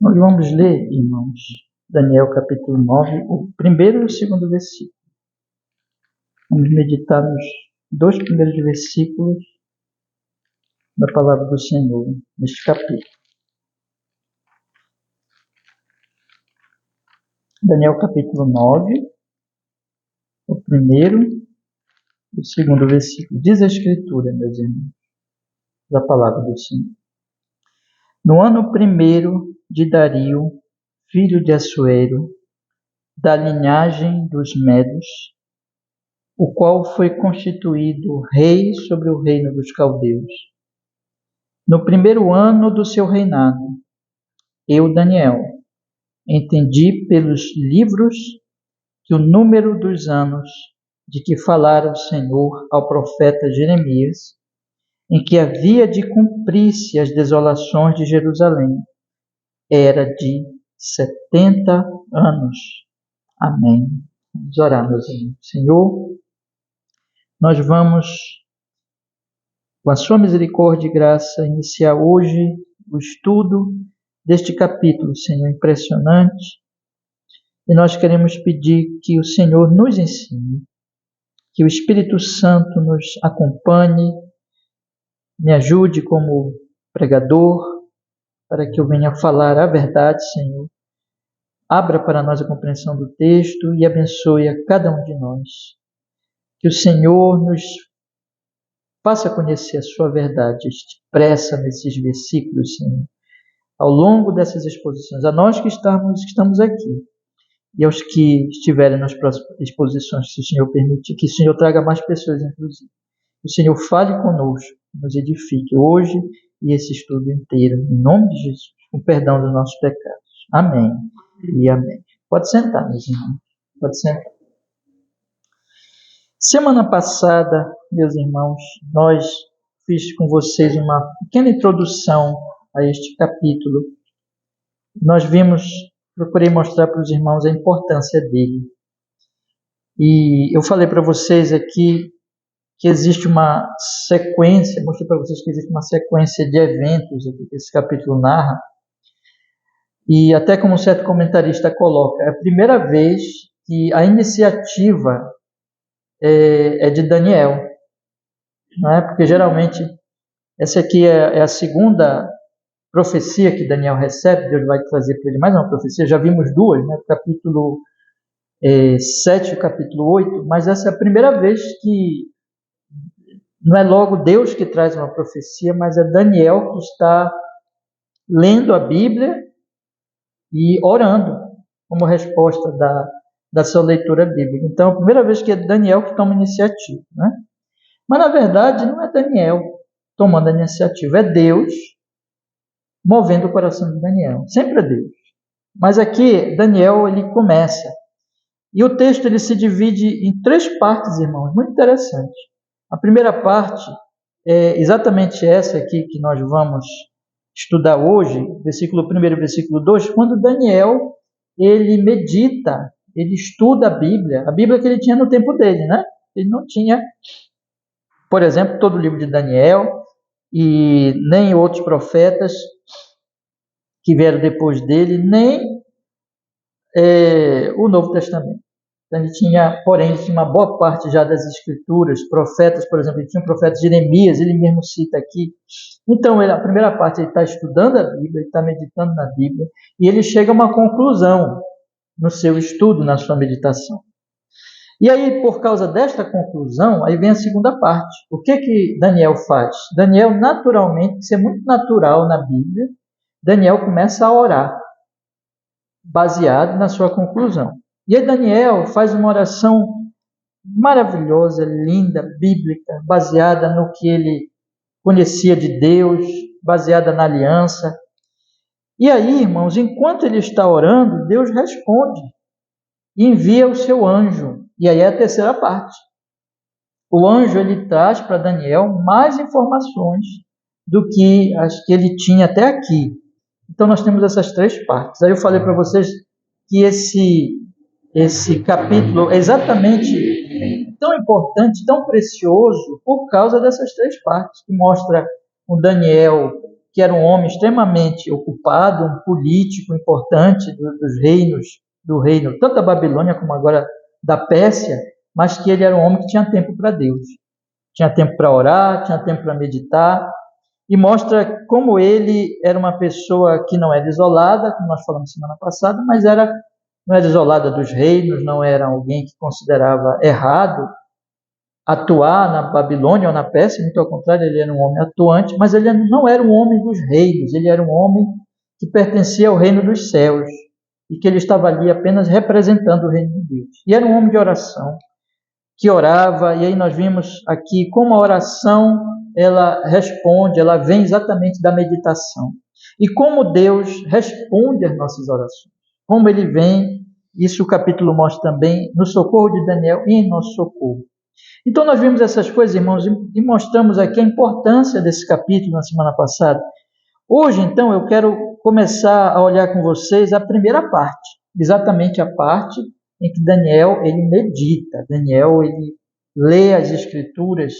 Nós vamos ler, irmãos, Daniel capítulo 9, o primeiro e o segundo versículo. Vamos meditar nos dois primeiros versículos da palavra do Senhor, neste capítulo. Daniel capítulo 9, o primeiro e o segundo versículo. Diz a Escritura, meus irmãos, da palavra do Senhor. No ano primeiro de Dario, filho de Assuero, da linhagem dos Medos, o qual foi constituído rei sobre o reino dos caldeus. No primeiro ano do seu reinado, eu, Daniel, entendi pelos livros que o número dos anos de que falara o Senhor ao profeta Jeremias, em que havia de cumprir-se as desolações de Jerusalém, era de 70 anos. Amém. Vamos orar, meus irmãos. Senhor, nós vamos, com a sua misericórdia e graça, iniciar hoje o estudo deste capítulo, Senhor, impressionante. E nós queremos pedir que o Senhor nos ensine, que o Espírito Santo nos acompanhe, me ajude como pregador, para que eu venha falar a verdade, Senhor. Abra para nós a compreensão do texto e abençoe a cada um de nós. Que o Senhor nos faça conhecer a sua verdade, expressa nesses versículos, Senhor, ao longo dessas exposições. A nós que estamos aqui e aos que estiverem nas próximas exposições, se o Senhor permitir, que o Senhor traga mais pessoas, inclusive. Que o Senhor fale conosco, nos edifique hoje e esse estudo inteiro, em nome de Jesus, com perdão dos nossos pecados. Amém e amém. Pode sentar, meus irmãos. Pode sentar. Semana passada, meus irmãos, nós fiz com vocês uma pequena introdução a este capítulo. Nós procurei mostrar para os irmãos a importância dele. E eu falei para vocês aqui que existe uma sequência, mostrei para vocês que existe uma sequência de eventos aqui que esse capítulo narra. E até como um certo comentarista coloca, é a primeira vez que a iniciativa é de Daniel, não é? Porque geralmente essa aqui é a segunda profecia que Daniel recebe. Deus vai trazer para ele mais uma profecia. Já vimos duas, né? Capítulo 7 e o capítulo 8, mas essa é a primeira vez que não é logo Deus que traz uma profecia, mas é Daniel que está lendo a Bíblia e orando como resposta da sua leitura bíblica. Então, é a primeira vez que é Daniel que toma iniciativa, né? Mas, na verdade, não é Daniel tomando a iniciativa, é Deus movendo o coração de Daniel. Sempre é Deus. Mas aqui, Daniel, ele começa. E o texto ele se divide em 3 partes, irmãos, muito interessante. A primeira parte é exatamente essa aqui que nós vamos estudar hoje, versículo 1 e versículo 2, quando Daniel, ele medita, ele estuda a Bíblia que ele tinha no tempo dele, né? Ele não tinha, por exemplo, todo o livro de Daniel e nem outros profetas que vieram depois dele, nem o Novo Testamento. Então, ele tinha uma boa parte já das escrituras, profetas, por exemplo, ele tinha o profeta Jeremias, ele mesmo cita aqui. Então, a primeira parte, ele está estudando a Bíblia, ele está meditando na Bíblia, e ele chega a uma conclusão no seu estudo, na sua meditação. E aí, por causa desta conclusão, aí vem a segunda parte. O que Daniel faz? Daniel, naturalmente, isso é muito natural na Bíblia, Daniel começa a orar, baseado na sua conclusão. E aí Daniel faz uma oração maravilhosa, linda, bíblica, baseada no que ele conhecia de Deus, baseada na aliança. E aí, irmãos, enquanto ele está orando, Deus responde e envia o seu anjo. E aí é a terceira parte. O anjo ele traz para Daniel mais informações do que as que ele tinha até aqui. Então nós temos essas 3 partes. Aí eu falei para vocês que esse capítulo é exatamente tão importante, tão precioso, por causa dessas 3 partes, que mostra o Daniel que era um homem extremamente ocupado, um político importante do reino, tanto da Babilônia como agora da Pérsia, mas que ele era um homem que tinha tempo para Deus. Tinha tempo para orar, tinha tempo para meditar, e mostra como ele era uma pessoa que não era isolada, como nós falamos semana passada, mas não era isolada dos reinos, não era alguém que considerava errado atuar na Babilônia ou na Pérsia, muito ao contrário, ele era um homem atuante, mas ele não era um homem dos reinos, ele era um homem que pertencia ao reino dos céus, e que ele estava ali apenas representando o reino de Deus. E era um homem de oração, que orava, e aí nós vimos aqui como a oração, ela responde, ela vem exatamente da meditação. E como Deus responde às nossas orações. Como ele vem, isso o capítulo mostra também, no socorro de Daniel e em nosso socorro. Então nós vimos essas coisas, irmãos, e mostramos aqui a importância desse capítulo na semana passada. Hoje, então, eu quero começar a olhar com vocês a primeira parte, exatamente a parte em que Daniel, ele medita, Daniel, ele lê as Escrituras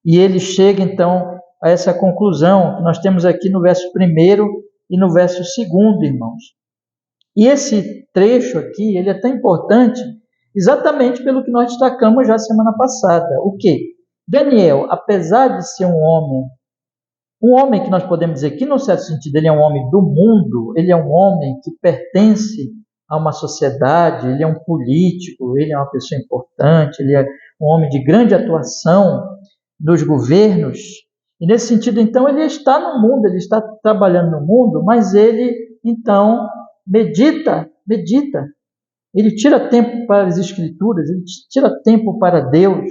e ele chega, então, a essa conclusão que nós temos aqui no verso 1º e no verso 2º, irmãos. E esse trecho aqui, ele é tão importante exatamente pelo que nós destacamos já semana passada. O quê? Daniel, apesar de ser um homem que nós podemos dizer que, num certo sentido, ele é um homem do mundo, ele é um homem que pertence a uma sociedade, ele é um político, ele é uma pessoa importante, ele é um homem de grande atuação nos governos. E nesse sentido, então, ele está no mundo, ele está trabalhando no mundo, mas ele, então, medita. Ele tira tempo para as Escrituras, ele tira tempo para Deus.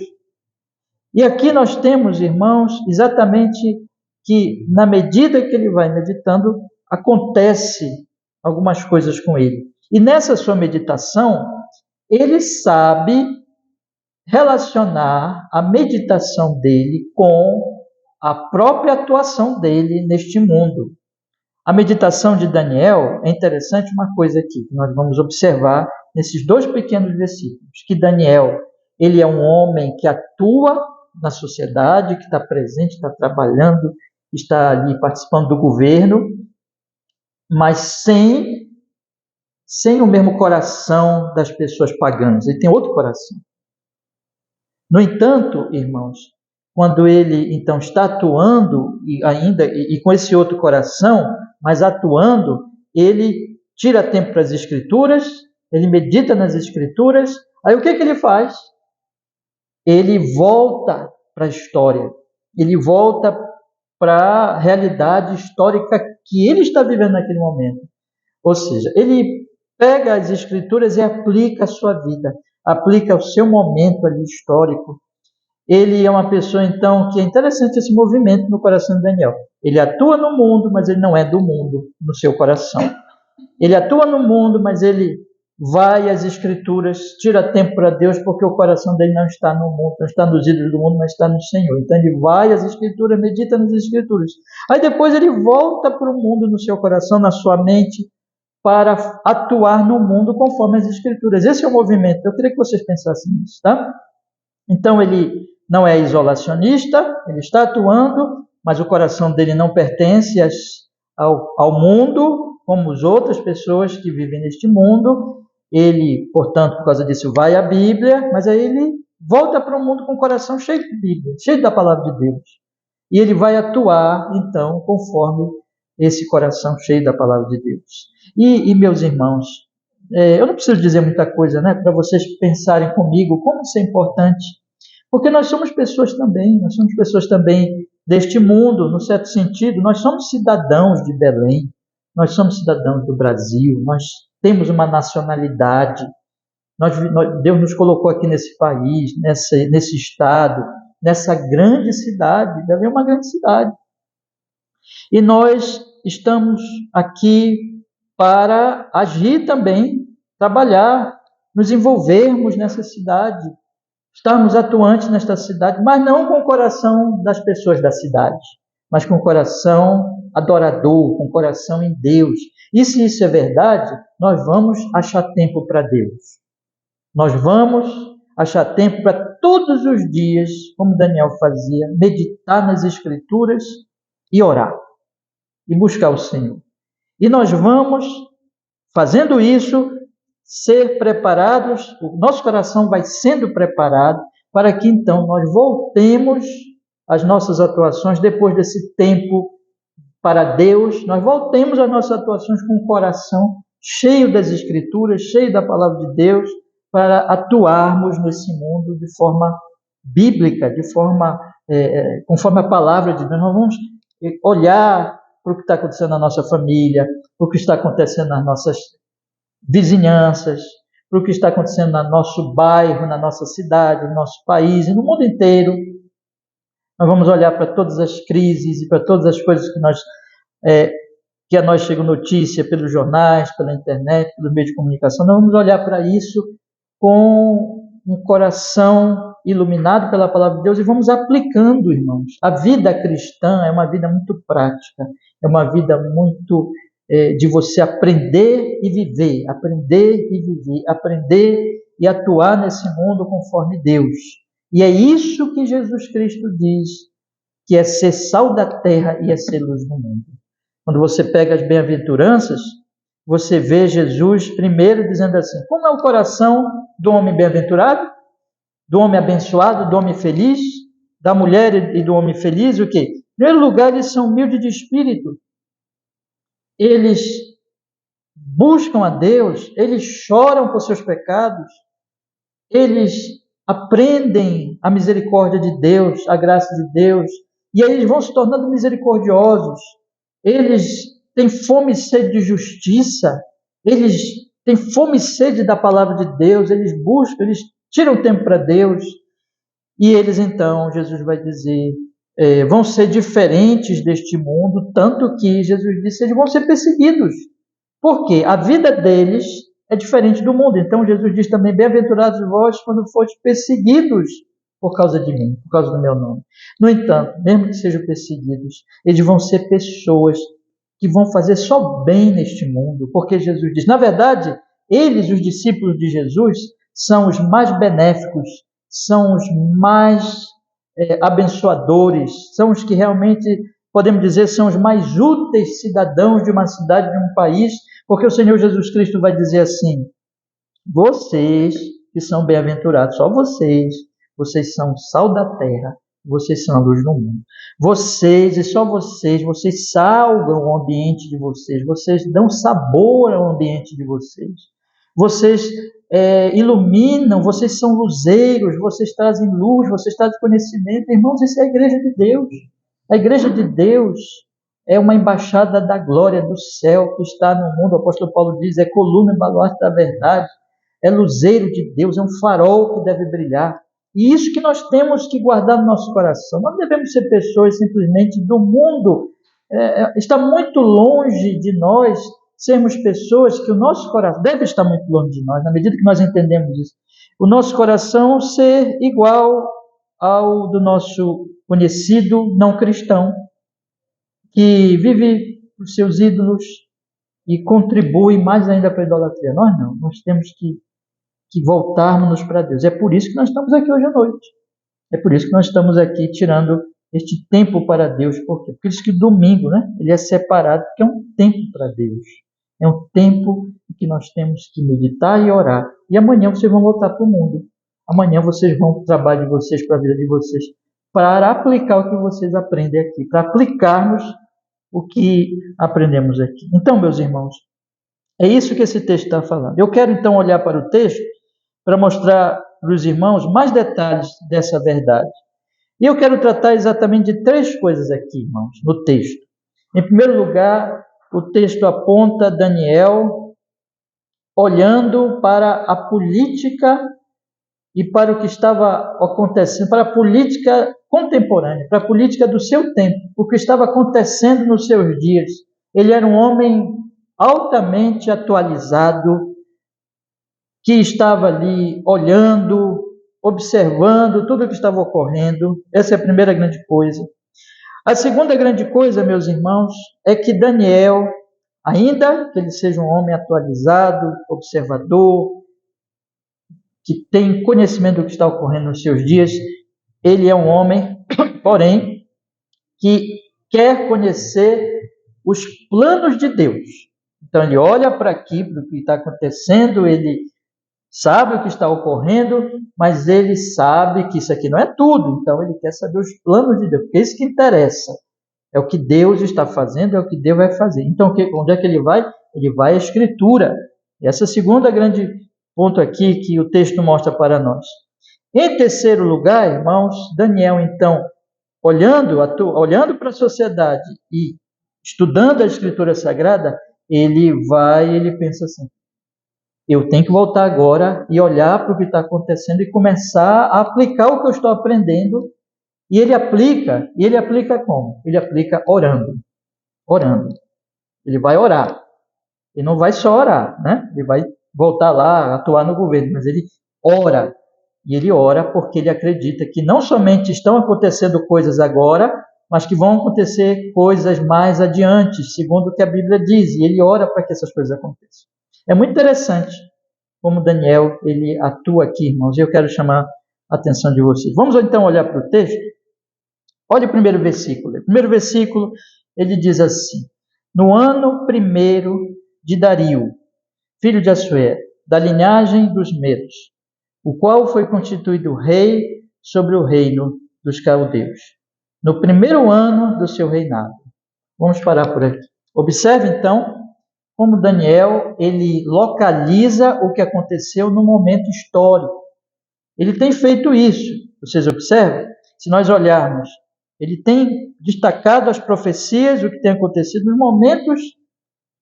E aqui nós temos, irmãos, exatamente que, na medida que ele vai meditando, acontece algumas coisas com ele. E nessa sua meditação, ele sabe relacionar a meditação dele com a própria atuação dele neste mundo. A meditação de Daniel, é interessante uma coisa aqui, que nós vamos observar nesses 2 pequenos versículos, que Daniel, ele é um homem que atua na sociedade, que está presente, está trabalhando, está ali participando do governo, mas sem o mesmo coração das pessoas pagãs. Ele tem outro coração. No entanto, irmãos, quando ele então está atuando e com esse outro coração, mas atuando, ele tira tempo para as Escrituras, ele medita nas Escrituras. Aí o que ele faz? Ele volta para a história, ele volta para a realidade histórica que ele está vivendo naquele momento. Ou seja, ele pega as Escrituras e aplica a sua vida, aplica o seu momento ali histórico. Ele é uma pessoa, então, que é interessante esse movimento no coração de Daniel. Ele atua no mundo, mas ele não é do mundo no seu coração. Ele atua no mundo, mas ele vai às Escrituras, tira tempo para Deus, porque o coração dele não está no mundo, não está nos ídolos do mundo, mas está no Senhor. Então ele vai às Escrituras, medita nas Escrituras. Aí depois ele volta para o mundo no seu coração, na sua mente, para atuar no mundo conforme as Escrituras. Esse é o movimento. Eu queria que vocês pensassem nisso, tá? Então ele não é isolacionista, ele está atuando, mas o coração dele não pertence ao mundo, como as outras pessoas que vivem neste mundo. Ele, portanto, por causa disso, vai à Bíblia, mas aí ele volta para o mundo com o coração cheio de Bíblia, cheio da palavra de Deus. E ele vai atuar, então, conforme esse coração cheio da palavra de Deus. E meus irmãos, eu não preciso dizer muita coisa, né, para vocês pensarem comigo como isso é importante. Porque nós somos pessoas também deste mundo, no certo sentido, nós somos cidadãos de Belém, nós somos cidadãos do Brasil, nós temos uma nacionalidade, Deus nos colocou aqui nesse país, nesse estado, nessa grande cidade. Belém é uma grande cidade. E nós estamos aqui para agir também, trabalhar, nos envolvermos nessa cidade, estarmos atuantes nesta cidade, mas não com o coração das pessoas da cidade, mas com o coração adorador, com o coração em Deus. E se isso é verdade, nós vamos achar tempo para Deus. Nós vamos achar tempo para todos os dias, como Daniel fazia, meditar nas Escrituras e orar. e buscar o Senhor. E nós vamos, fazendo isso, ser preparados, o nosso coração vai sendo preparado para que então nós voltemos às nossas atuações depois desse tempo para Deus, nós voltemos às nossas atuações com o coração cheio das Escrituras, cheio da Palavra de Deus, para atuarmos nesse mundo de forma bíblica, de forma conforme a Palavra de Deus. Nós vamos olhar para o que está acontecendo na nossa família, para o que está acontecendo nas nossas vizinhanças, para o que está acontecendo no nosso bairro, na nossa cidade, no nosso país e no mundo inteiro. Nós vamos olhar para todas as crises e para todas as coisas que a nós chega notícia pelos jornais, pela internet, pelos meios de comunicação. Nós vamos olhar para isso com um coração iluminado pela Palavra de Deus e vamos aplicando, irmãos. A vida cristã é uma vida muito prática, é uma vida muito de você aprender e viver, aprender e atuar nesse mundo conforme Deus. E é isso que Jesus Cristo diz, que é ser sal da terra e é ser luz do mundo. Quando você pega as bem-aventuranças, você vê Jesus primeiro dizendo assim: como é o coração do homem bem-aventurado, do homem abençoado, do homem feliz, da mulher e do homem feliz, o quê? Em primeiro lugar, eles são humildes de espírito. Eles buscam a Deus, eles choram por seus pecados, eles aprendem a misericórdia de Deus, a graça de Deus, e aí eles vão se tornando misericordiosos. Eles têm fome e sede de justiça, eles têm fome e sede da palavra de Deus, eles buscam, eles tiram tempo para Deus, e eles então, Jesus vai dizer, vão ser diferentes deste mundo, tanto que Jesus disse, eles vão ser perseguidos. Por quê? A vida deles é diferente do mundo. Então Jesus diz também, bem-aventurados vós quando fordes perseguidos por causa de mim, por causa do meu nome. No entanto, mesmo que sejam perseguidos, eles vão ser pessoas que vão fazer só bem neste mundo, porque Jesus diz, na verdade, eles, os discípulos de Jesus, são os mais benéficos, são os mais abençoadores, são os que realmente, podemos dizer, são os mais úteis cidadãos de uma cidade, de um país, porque o Senhor Jesus Cristo vai dizer assim, vocês que são bem-aventurados, só vocês são o sal da terra, vocês são a luz do mundo. Vocês, e só vocês salgam o ambiente de vocês dão sabor ao ambiente de vocês iluminam, vocês são luzeiros, vocês trazem luz, vocês trazem conhecimento. Irmãos, isso é a igreja de Deus. A igreja de Deus é uma embaixada da glória do céu que está no mundo. O apóstolo Paulo diz, é coluna e baluarte da verdade, é luzeiro de Deus, é um farol que deve brilhar. E isso que nós temos que guardar no nosso coração. Não devemos ser pessoas simplesmente do mundo. Está muito longe de nós sermos pessoas que o nosso coração deve estar muito longe de nós, na medida que nós entendemos isso. O nosso coração ser igual ao do nosso conhecido não cristão, que vive os seus ídolos e contribui mais ainda para a idolatria. Nós não, nós temos que voltarmos para Deus. É por isso que nós estamos aqui hoje à noite. É por isso que nós estamos aqui tirando este tempo para Deus. Por quê? Porque diz que domingo, ele é separado, porque é um tempo para Deus. É um tempo em que nós temos que meditar e orar. E amanhã vocês vão voltar para o mundo. Amanhã vocês vão para o trabalho de vocês, para a vida de vocês, para aplicar o que vocês aprendem aqui, para aplicarmos o que aprendemos aqui. Então, meus irmãos, é isso que esse texto está falando. Eu quero então olhar para o texto para mostrar para os irmãos mais detalhes dessa verdade. E eu quero tratar exatamente de 3 coisas aqui, irmãos, no texto. Em primeiro lugar, o texto aponta Daniel olhando para a política e para o que estava acontecendo, para a política contemporânea, para a política do seu tempo, o que estava acontecendo nos seus dias. Ele era um homem altamente atualizado, que estava ali olhando, observando tudo o que estava ocorrendo. Essa é a primeira grande coisa. A segunda grande coisa, meus irmãos, é que Daniel, ainda que ele seja um homem atualizado, observador, que tem conhecimento do que está ocorrendo nos seus dias, ele é um homem, porém, que quer conhecer os planos de Deus. Então ele olha para aqui, para o que está acontecendo, ele sabe o que está ocorrendo, mas ele sabe que isso aqui não é tudo. Então ele quer saber os planos de Deus, porque é isso que interessa. É o que Deus está fazendo, é o que Deus vai fazer. Então onde é que ele vai? Ele vai à Escritura. Essa é a segunda grande ponto aqui que o texto mostra para nós. Em terceiro lugar, irmãos, Daniel, então, olhando para a sociedade e estudando a Escritura Sagrada, ele pensa assim, eu tenho que voltar agora e olhar para o que está acontecendo e começar a aplicar o que eu estou aprendendo. E ele aplica como? Ele aplica orando. Ele vai orar. Ele não vai só orar, né? Ele vai voltar lá, atuar no governo, mas ele ora. E ele ora porque ele acredita que não somente estão acontecendo coisas agora, mas que vão acontecer coisas mais adiante, segundo o que a Bíblia diz. E ele ora para que essas coisas aconteçam. É muito interessante como Daniel ele atua aqui, irmãos. E eu quero chamar a atenção de vocês. Vamos então olhar para o texto? Olha o primeiro versículo. O primeiro versículo, ele diz assim: no ano primeiro de Dario, filho de Assuero, da linhagem dos Medos, o qual foi constituído rei sobre o reino dos caldeus, no primeiro ano do seu reinado. Vamos parar por aqui. Observe então como Daniel ele localiza o que aconteceu no momento histórico. Ele tem feito isso. Vocês observam? Se nós olharmos, ele tem destacado as profecias, o que tem acontecido nos momentos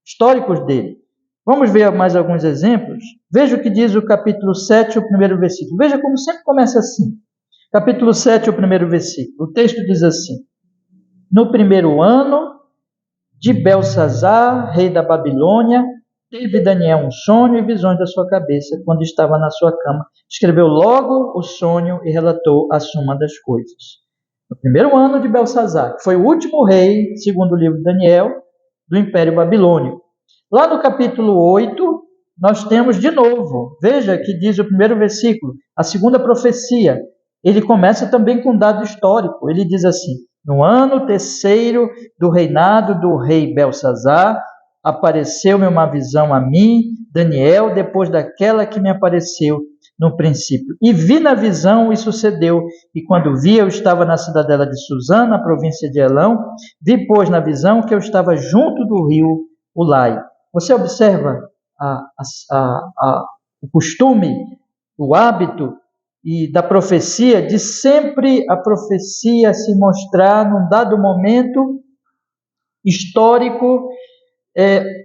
históricos dele. Vamos ver mais alguns exemplos? Veja o que diz o capítulo 7, o primeiro versículo. Veja como sempre começa assim. Capítulo 7, o primeiro versículo. O texto diz assim: no primeiro ano de Belsazar, rei da Babilônia, teve Daniel um sonho e visões da sua cabeça quando estava na sua cama. Escreveu logo o sonho e relatou a suma das coisas. No primeiro ano de Belsazar, que foi o último rei, segundo o livro de Daniel, do Império Babilônico. Lá no capítulo 8, nós temos de novo, veja que diz o primeiro versículo, a segunda profecia. Ele começa também com um dado histórico. Ele diz assim: no ano terceiro do reinado do rei Belsazar, apareceu-me uma visão a mim, Daniel, depois daquela que me apareceu no princípio. E vi na visão e sucedeu, e quando vi, eu estava na cidadela de Susã, na província de Elão, vi, pois, na visão que eu estava junto do rio Ulai. Você observa o costume, o hábito e da profecia, de sempre a profecia se mostrar num dado momento histórico,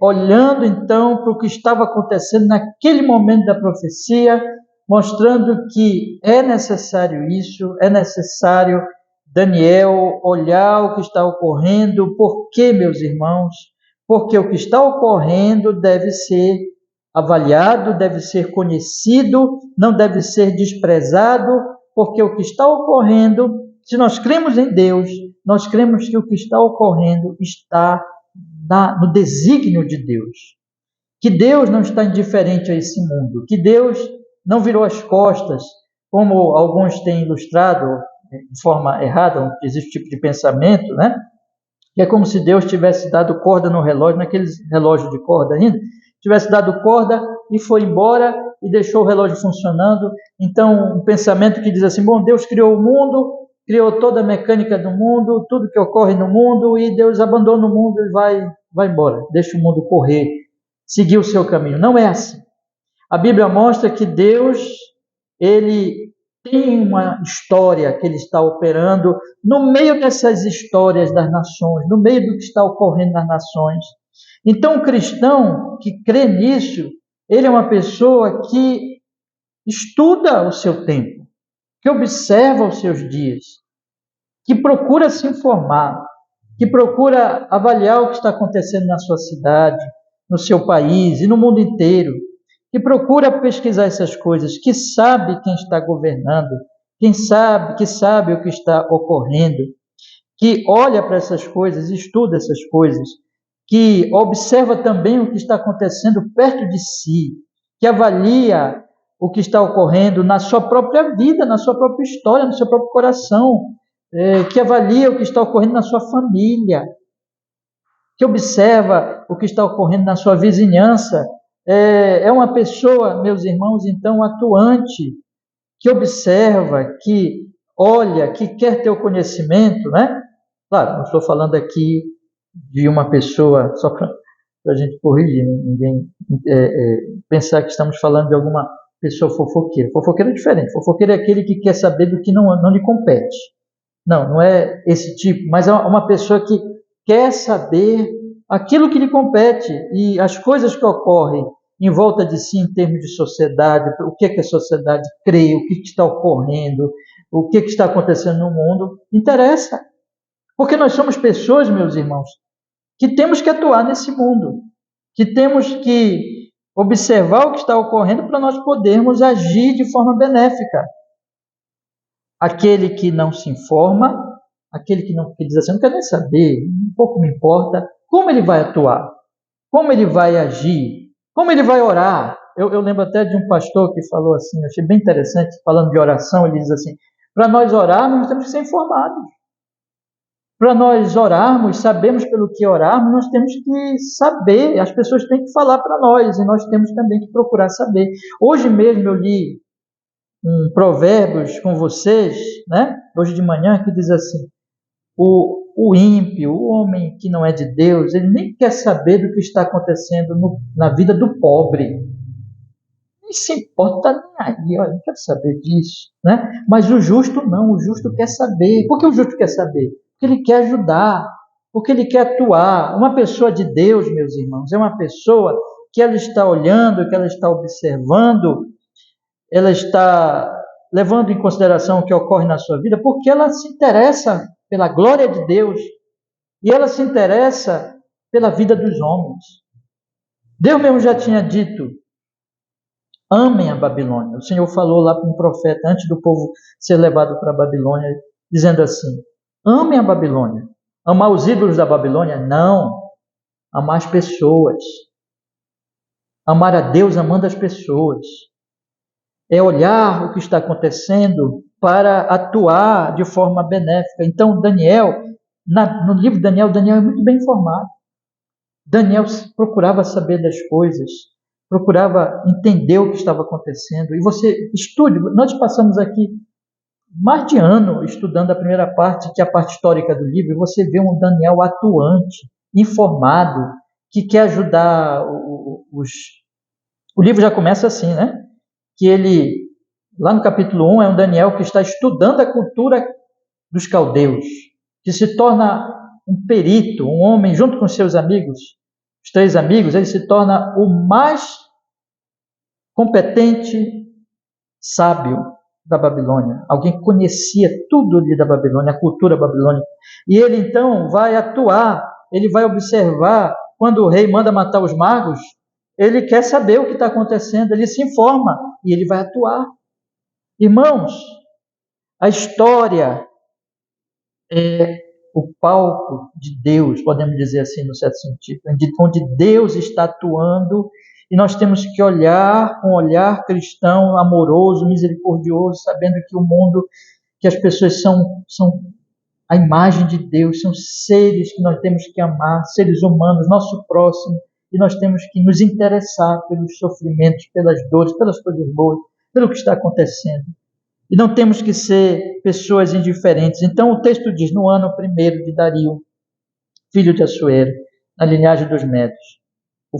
olhando então para o que estava acontecendo naquele momento da profecia, mostrando que é necessário isso, é necessário Daniel olhar o que está ocorrendo. Por quê, meus irmãos? Porque o que está ocorrendo deve ser avaliado, deve ser conhecido, não deve ser desprezado, porque o que está ocorrendo, se nós cremos em Deus, nós cremos que o que está ocorrendo está no desígnio de Deus. Que Deus não está indiferente a esse mundo, que Deus não virou as costas, como alguns têm ilustrado de forma errada, existe tipo de pensamento, né? Que é como se Deus tivesse dado corda no relógio, naqueles relógios de corda ainda, tivesse dado corda e foi embora e deixou o relógio funcionando. Então, um pensamento que diz assim: bom, Deus criou o mundo, criou toda a mecânica do mundo, tudo que ocorre no mundo, e Deus abandona o mundo e vai embora, deixa o mundo correr, seguir o seu caminho. Não é assim. A Bíblia mostra que Deus, ele tem uma história que ele está operando no meio dessas histórias das nações, no meio do que está ocorrendo nas nações. Então, o cristão que crê nisso, ele é uma pessoa que estuda o seu tempo, que observa os seus dias, que procura se informar, que procura avaliar o que está acontecendo na sua cidade, no seu país e no mundo inteiro, que procura pesquisar essas coisas, que sabe quem está governando, que sabe o que está ocorrendo, que olha para essas coisas, estuda essas coisas, que observa também o que está acontecendo perto de si, que avalia o que está ocorrendo na sua própria vida, na sua própria história, no seu próprio coração, que avalia o que está ocorrendo na sua família. que observa o que está ocorrendo na sua vizinhança. É uma pessoa, meus irmãos, então, atuante, que observa, que olha, que quer ter o conhecimento, né? Claro, não estou falando aqui de uma pessoa, só para a gente corrigir, ninguém pensar que estamos falando de alguma pessoa fofoqueira. Fofoqueira é diferente. Fofoqueiro é aquele que quer saber do que não lhe compete. Não é esse tipo, mas é uma pessoa que quer saber aquilo que lhe compete e as coisas que ocorrem em volta de si em termos de sociedade, o que é que a sociedade crê, o que está ocorrendo, o que está acontecendo no mundo, interessa. Porque nós somos pessoas, meus irmãos, que temos que atuar nesse mundo, que temos que observar o que está ocorrendo para nós podermos agir de forma benéfica. Aquele que não se informa, aquele que diz assim, não quer nem saber, um pouco me importa, como ele vai atuar, como ele vai agir, como ele vai orar. Eu lembro até de um pastor que falou assim, eu achei bem interessante, falando de oração, ele diz assim, para nós orarmos, nós temos que ser informados. Para nós orarmos, sabemos pelo que orarmos, nós temos que saber, as pessoas têm que falar para nós, e nós temos também que procurar saber. Hoje mesmo eu li um Provérbios com vocês, né? Hoje de manhã, que diz assim, o ímpio, o homem que não é de Deus, ele nem quer saber do que está acontecendo na vida do pobre. Nem se importa nem aí, olha, não quero saber disso, né? Mas o justo não, o justo quer saber. Por que o justo quer saber? Porque ele quer ajudar, porque ele quer atuar. Uma pessoa de Deus, meus irmãos, é uma pessoa que ela está olhando, que ela está observando, ela está levando em consideração o que ocorre na sua vida, porque ela se interessa pela glória de Deus e ela se interessa pela vida dos homens. Deus mesmo já tinha dito, amem a Babilônia. O Senhor falou lá para um profeta, antes do povo ser levado para a Babilônia, dizendo assim, amem a Babilônia. Amar os ídolos da Babilônia? Não. Amar as pessoas. Amar a Deus amando as pessoas. É olhar o que está acontecendo para atuar de forma benéfica. Então, Daniel, no livro de Daniel é muito bem informado. Daniel procurava saber das coisas, procurava entender o que estava acontecendo. E você estude, nós passamos aqui mais de ano estudando a primeira parte, que é a parte histórica do livro, e você vê um Daniel atuante, informado, que quer ajudar os... O livro já começa assim, né? Que ele, lá no capítulo 1, é um Daniel que está estudando a cultura dos caldeus, que se torna um perito, um homem, junto com seus amigos, os 3 amigos, ele se torna o mais competente sábio da Babilônia, alguém que conhecia tudo ali da Babilônia, a cultura babilônica. E ele então vai atuar, ele vai observar, quando o rei manda matar os magos, ele quer saber o que está acontecendo, ele se informa e ele vai atuar. Irmãos, a história é o palco de Deus, podemos dizer assim, no certo sentido, onde Deus está atuando e nós temos que olhar com um olhar cristão, amoroso, misericordioso, sabendo que o mundo, que as pessoas são a imagem de Deus, são seres que nós temos que amar, seres humanos, nosso próximo, e nós temos que nos interessar pelos sofrimentos, pelas dores, pelas coisas boas, pelo que está acontecendo. E não temos que ser pessoas indiferentes. Então o texto diz, no ano 1º de Dario, filho de Assuero, na linhagem dos Medos, o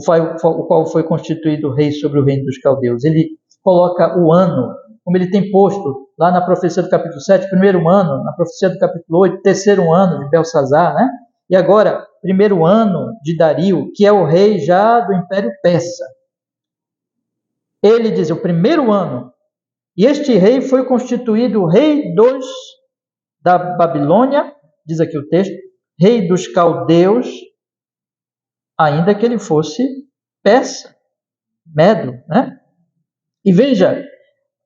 qual foi constituído rei sobre o reino dos caldeus. Ele coloca o ano, como ele tem posto lá na profecia do capítulo 7, primeiro ano, na profecia do capítulo 8, terceiro ano de Belsazar, né? E agora, primeiro ano de Dario, que é o rei já do Império Persa. Ele diz, o primeiro ano, e este rei foi constituído rei da Babilônia, diz aqui o texto, rei dos caldeus, ainda que ele fosse persa, medo, né? E veja,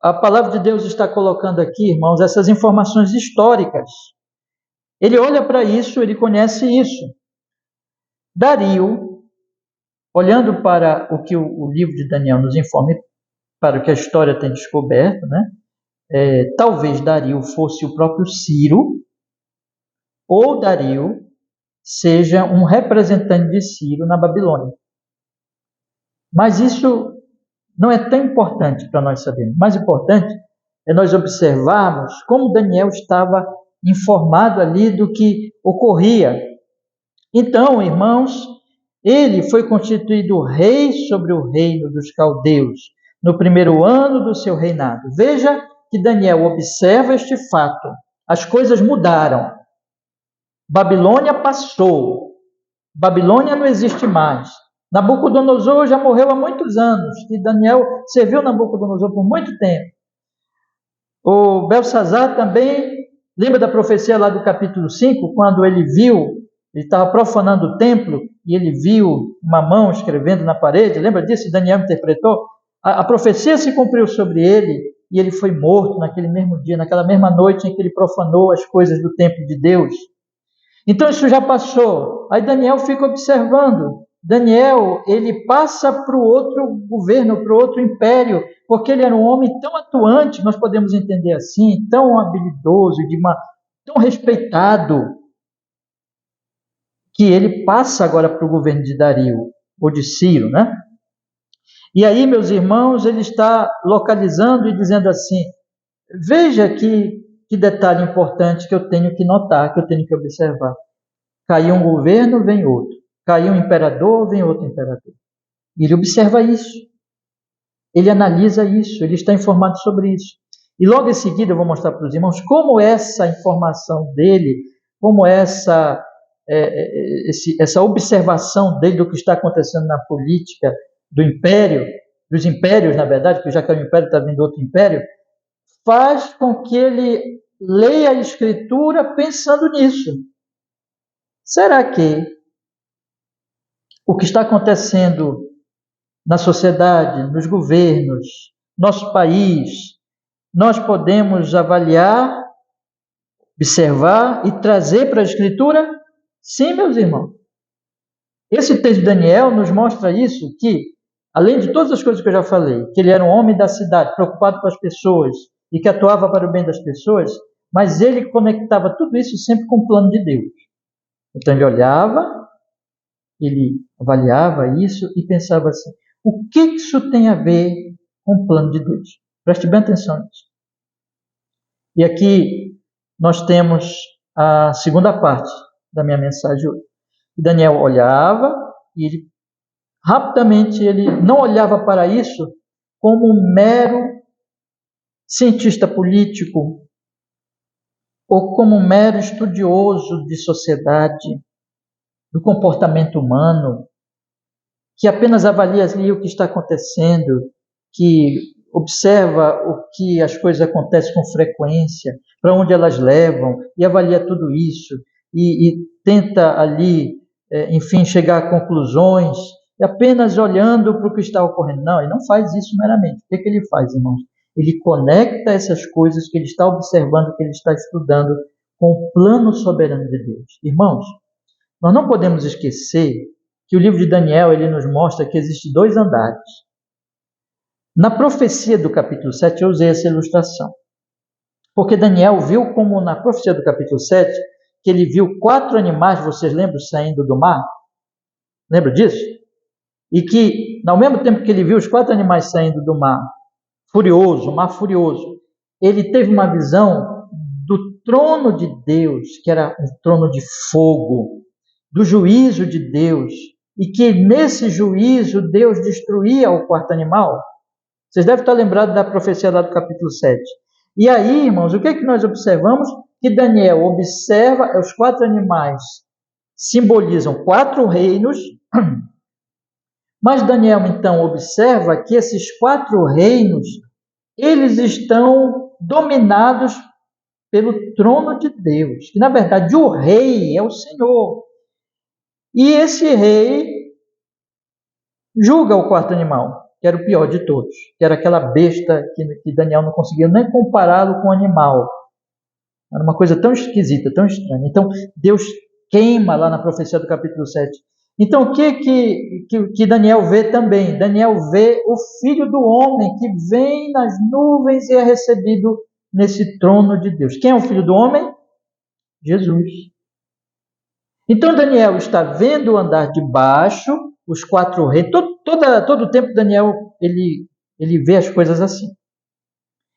a palavra de Deus está colocando aqui, irmãos, essas informações históricas. Ele olha para isso, ele conhece isso. Dario, olhando para o que o livro de Daniel nos informa, para o que a história tem descoberto, né? Talvez Dario fosse o próprio Ciro, ou Dario seja um representante de Ciro na Babilônia. Mas isso não é tão importante para nós sabermos. O mais importante é nós observarmos como Daniel estava informado ali do que ocorria. Então, irmãos, ele foi constituído rei sobre o reino dos caldeus, no primeiro ano do seu reinado. Veja que Daniel observa este fato. As coisas mudaram. Babilônia passou. Babilônia não existe mais. Nabucodonosor já morreu há muitos anos, e Daniel serviu Nabucodonosor por muito tempo. O Belsazar também, lembra da profecia lá do capítulo 5, quando ele estava profanando o templo, e ele viu uma mão escrevendo na parede, lembra disso? Daniel interpretou. A profecia se cumpriu sobre ele, e ele foi morto naquele mesmo dia, naquela mesma noite em que ele profanou as coisas do templo de Deus. Então isso já passou. Aí Daniel fica observando. Daniel, ele passa para o outro governo, para o outro império, porque ele era um homem tão atuante, nós podemos entender assim, tão habilidoso, tão respeitado, que ele passa agora para o governo de Dario, ou de Ciro, né? E aí, meus irmãos, ele está localizando e dizendo assim, veja que detalhe importante que eu tenho que notar, que eu tenho que observar. Caiu um governo, vem outro. Caiu um imperador, vem outro imperador. E ele observa isso. Ele analisa isso, ele está informado sobre isso. E logo em seguida eu vou mostrar para os irmãos como essa informação dele, como essa observação dele do que está acontecendo na política do império, dos impérios, na verdade, porque já que é um império, está vindo outro império, faz com que ele leia a Escritura pensando nisso. Será que o que está acontecendo na sociedade, nos governos, nosso país, nós podemos avaliar, observar e trazer para a Escritura? Sim, meus irmãos. Esse texto de Daniel nos mostra isso, que, além de todas as coisas que eu já falei, que ele era um homem da cidade, preocupado com as pessoas e que atuava para o bem das pessoas, mas ele conectava tudo isso sempre com o plano de Deus. Então ele olhava, ele avaliava isso e pensava assim, o que isso tem a ver com o plano de Deus? Preste bem atenção nisso. E aqui nós temos a segunda parte da minha mensagem hoje. Daniel olhava e ele, rapidamente ele não olhava para isso como um mero cientista político ou como um mero estudioso de sociedade, do comportamento humano, que apenas avalia ali o que está acontecendo, que observa o que as coisas acontecem com frequência, para onde elas levam, e avalia tudo isso, e tenta ali, enfim, chegar a conclusões, e apenas olhando para o que está ocorrendo. Não, ele não faz isso meramente. O que ele faz, irmãos? Ele conecta essas coisas que ele está observando, que ele está estudando, com o plano soberano de Deus. Irmãos, nós não podemos esquecer que o livro de Daniel ele nos mostra que existem dois andares. Na profecia do capítulo 7, eu usei essa ilustração. Porque Daniel viu como na profecia do capítulo 7, que ele viu 4 animais, vocês lembram, saindo do mar? Lembra disso? E que, ao mesmo tempo que ele viu os 4 animais saindo do mar, furioso, o mar furioso, ele teve uma visão do trono de Deus, que era um trono de fogo, do juízo de Deus, e que nesse juízo Deus destruía o 4º animal. Vocês devem estar lembrados da profecia lá do capítulo 7. E aí, irmãos, o que é que nós observamos? Que Daniel observa, os 4 animais simbolizam 4 reinos, mas Daniel então observa que esses 4 reinos, eles estão dominados pelo trono de Deus, que na verdade o rei é o Senhor. E esse rei julga o 4º animal, que era o pior de todos, que era aquela besta que Daniel não conseguia nem compará-lo com o animal. Era uma coisa tão esquisita, tão estranha. Então, Deus queima lá na profecia do capítulo 7. Então, o que Daniel vê também? Daniel vê o Filho do Homem que vem nas nuvens e é recebido nesse trono de Deus. Quem é o Filho do Homem? Jesus. Então Daniel está vendo o andar de baixo, os 4 reis, todo o tempo Daniel ele vê as coisas assim.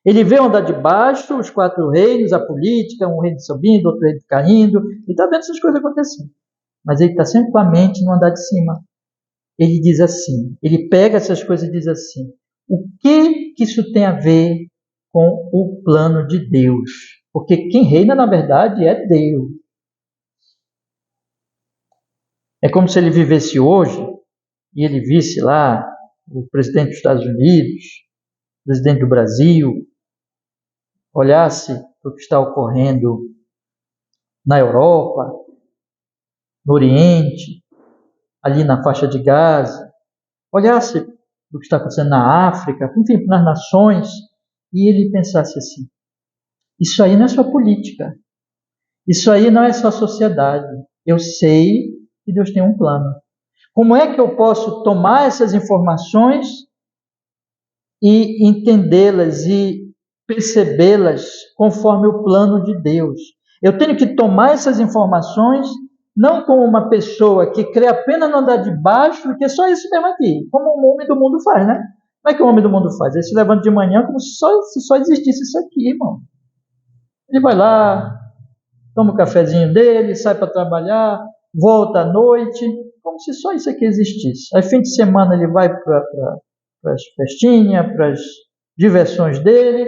Ele vê o andar de baixo, os 4 reinos, a política, um reino subindo, outro reino caindo, ele está vendo essas coisas acontecendo. Mas ele está sempre com a mente no andar de cima. Ele diz assim, ele pega essas coisas e diz assim, o que isso tem a ver com o plano de Deus? Porque quem reina, na verdade, é Deus. É como se ele vivesse hoje e ele visse lá o presidente dos Estados Unidos, o presidente do Brasil, olhasse o que está ocorrendo na Europa, no Oriente, ali na faixa de Gaza, olhasse o que está acontecendo na África, enfim, nas nações, e ele pensasse assim, isso aí não é só política, isso aí não é só sociedade, eu sei que Deus tem um plano. Como é que eu posso tomar essas informações e entendê-las e percebê-las conforme o plano de Deus? Eu tenho que tomar essas informações não como uma pessoa que crê apenas no andar de baixo, porque é só isso mesmo aqui, como o homem do mundo faz, né? Como é que o homem do mundo faz? Ele se levanta de manhã como se só existisse isso aqui, irmão. Ele vai lá, toma o cafezinho dele, sai para trabalhar, volta à noite, como se só isso aqui existisse. Aí, fim de semana, ele vai para as festinhas, para as diversões dele,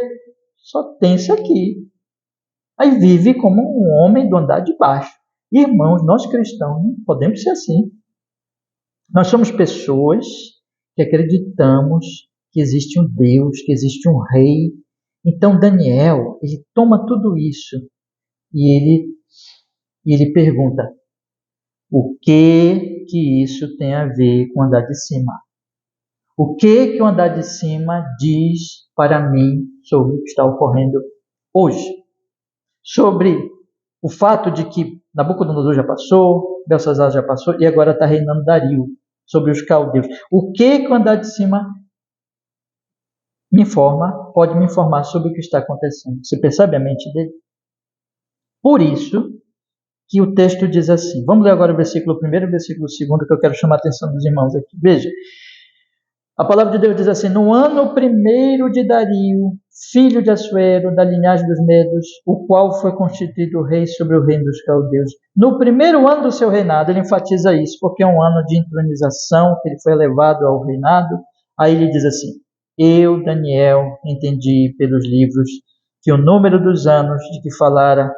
só tem isso aqui. Aí vive como um homem do andar de baixo. Irmãos, nós cristãos não podemos ser assim. Nós somos pessoas que acreditamos que existe um Deus, que existe um rei. Então Daniel, ele toma tudo isso e ele pergunta, o que isso tem a ver com o andar de cima? O que o andar de cima diz para mim sobre o que está ocorrendo hoje? Sobre o fato de que Nabucodonosor já passou, Belsazar já passou e agora está reinando Dario sobre os caldeus. O que o andar de cima pode me informar sobre o que está acontecendo? Você percebe a mente dele? Por isso que o texto diz assim, vamos ler agora o versículo 1 e o versículo 2, que eu quero chamar a atenção dos irmãos aqui. Veja, a palavra de Deus diz assim, no ano 1º de Dario, filho de Assuero, da linhagem dos Medos, o qual foi constituído rei sobre o reino dos caldeus. No 1º ano do seu reinado, ele enfatiza isso, porque é um ano de entronização, que ele foi elevado ao reinado. Aí ele diz assim, eu, Daniel, entendi pelos livros que o número dos anos de que falara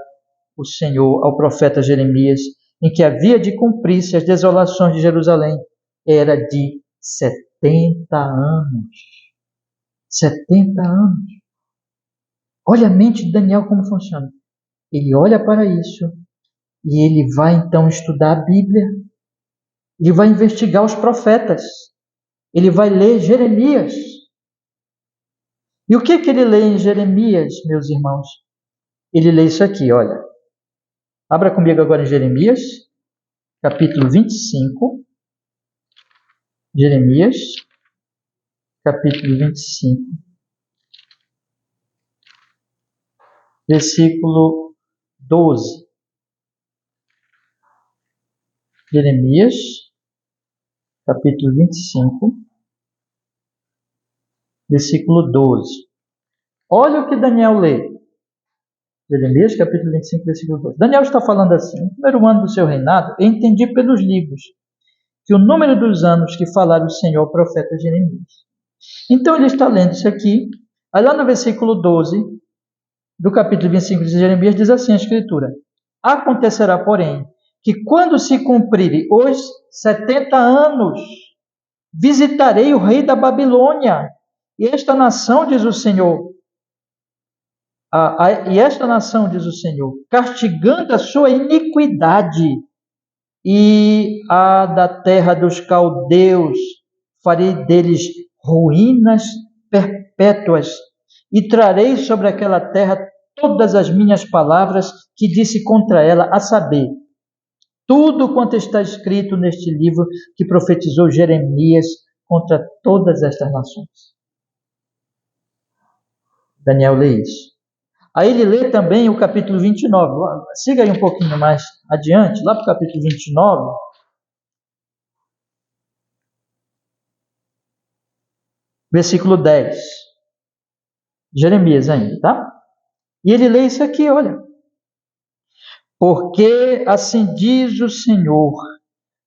o Senhor ao profeta Jeremias, em que havia de cumprir-se as desolações de Jerusalém, era de 70 anos. 70 anos. Olha a mente de Daniel como funciona. Ele olha para isso e ele vai então estudar a Bíblia. Ele vai investigar os profetas. Ele vai ler Jeremias. E o que ele lê em Jeremias, meus irmãos? Ele lê isso aqui, olha. Abra comigo agora em Jeremias, capítulo 25. Jeremias, capítulo 25. Versículo 12. Jeremias, capítulo 25, versículo 12. Olha o que Daniel lê. Jeremias, capítulo 25, versículo 12. Daniel está falando assim, no 1º ano do seu reinado, eu entendi pelos livros que o número dos anos que falara o Senhor ao profeta Jeremias. Então ele está lendo isso aqui, aí lá no versículo 12, do capítulo 25 de Jeremias, diz assim a escritura, acontecerá, porém, que quando se cumprirem os 70 anos, visitarei o rei da Babilônia, e esta nação, diz o Senhor, castigando a sua iniquidade, e a da terra dos caldeus, farei deles ruínas perpétuas, e trarei sobre aquela terra todas as minhas palavras que disse contra ela, a saber, tudo quanto está escrito neste livro que profetizou Jeremias contra todas estas nações. Daniel lê isso. Aí ele lê também o capítulo 29. Siga aí um pouquinho mais adiante, lá para o capítulo 29. Versículo 10. Jeremias ainda, tá? E ele lê isso aqui, olha. Porque assim diz o Senhor,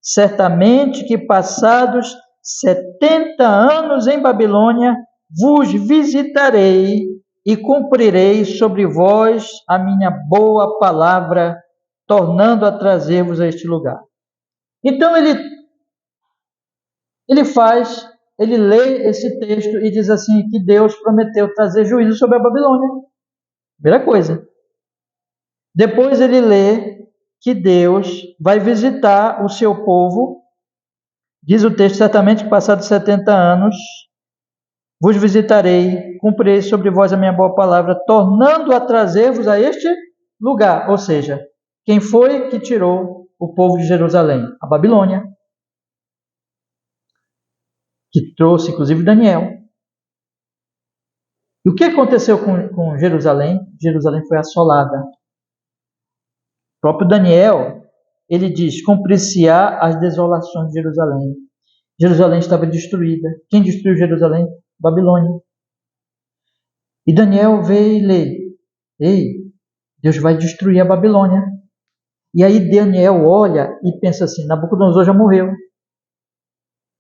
certamente que passados 70 anos em Babilônia, vos visitarei e cumprirei sobre vós a minha boa palavra, tornando a trazer-vos a este lugar. Então ele lê esse texto e diz assim, que Deus prometeu trazer juízo sobre a Babilônia. Primeira coisa. Depois ele lê que Deus vai visitar o seu povo. Diz o texto, certamente que passados 70 anos, vos visitarei, cumprirei sobre vós a minha boa palavra, tornando a trazer-vos a este lugar. Ou seja, quem foi que tirou o povo de Jerusalém? A Babilônia. Que trouxe, inclusive, Daniel. E o que aconteceu com Jerusalém? Jerusalém foi assolada. O próprio Daniel, ele diz, cumprir-se-á as desolações de Jerusalém. Jerusalém estava destruída. Quem destruiu Jerusalém? Babilônia. E Daniel vê e lê, ei, Deus vai destruir a Babilônia. E aí Daniel olha e pensa assim, Nabucodonosor já morreu.